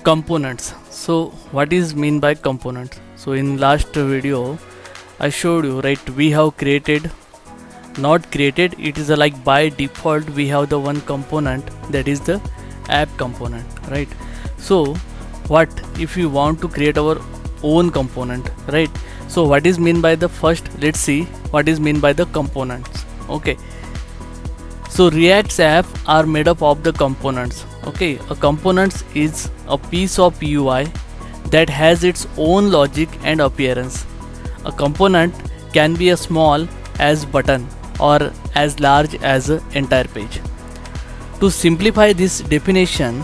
Components. So what is mean by components? So in last video I showed you, right, we have created, not created, it is like by default we have the one component, that is the app component, right? So what if we want to create our own component, right? So what is mean by the first, let's see what is mean by the components. Okay, so React's app are made up of the components. Okay, a components is a piece of UI that has its own logic and appearance. A component can be as small as button or as large as an entire page. To simplify this definition,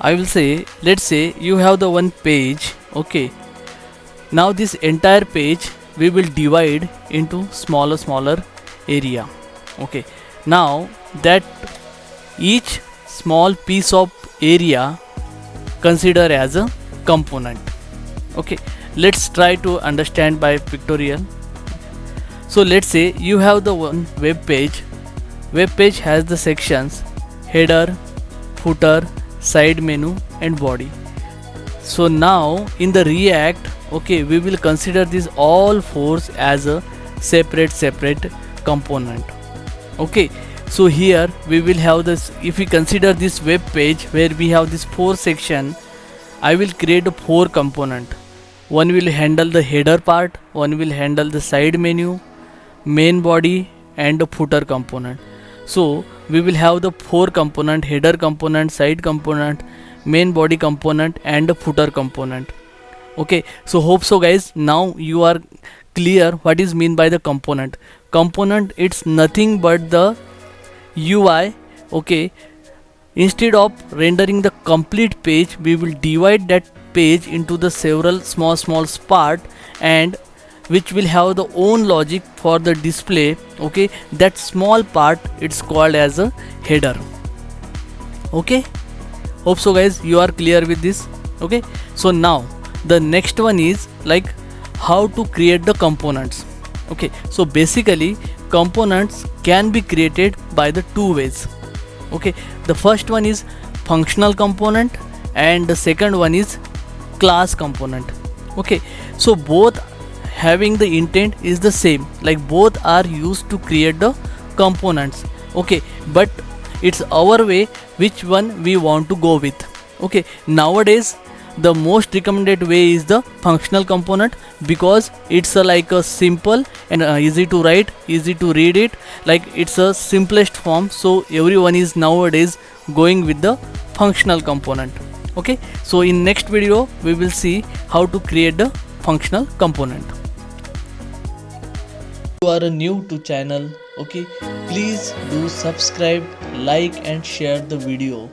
I will say, let's say you have the one page. Okay, now this entire page we will divide into smaller area. Okay, now that each small piece of area consider as a component. Okay, let's try to understand by pictorial. So let's say you have the one web page. Web page has the sections header, footer, side menu and body. So now in the React, okay, we will consider these all four as a separate component. Okay, so here we will have this, if we consider this web page where we have this four section, I will create a four component. One will handle the header part, one will handle the side menu, main body and the footer component. So we will have the four component: header component, side component, main body component and the footer component. Okay, so hope so guys, now you are clear what is mean by the component. Component, it's nothing but the UI. Okay, instead of rendering the complete page, we will divide that page into the several small part, and which will have the own logic for the display. Okay, that small part it's called as a header. Okay, hope so guys you are clear with this. Okay, so now the next one is like how to create the components. Okay, so basically components can be created by the two ways. Okay, the first one is functional component and the second one is class component. Okay, so both having the intent is the same, like both are used to create the components. Okay, but it's our way which one we want to go with. Okay, nowadays the most recommended way is the functional component, because it's like a simple and easy to write, easy to read it, like it's a simplest form, so everyone is nowadays going with the functional component. Okay, so in next video we will see how to create the functional component. If you are new to channel, okay, please do subscribe, like and share the video,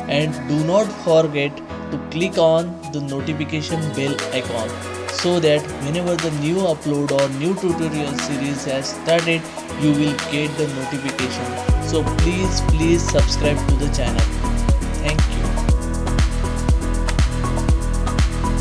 and do not forget to click on the notification bell icon, so that whenever the new upload or new tutorial series has started, you will get the notification. So please subscribe to the channel.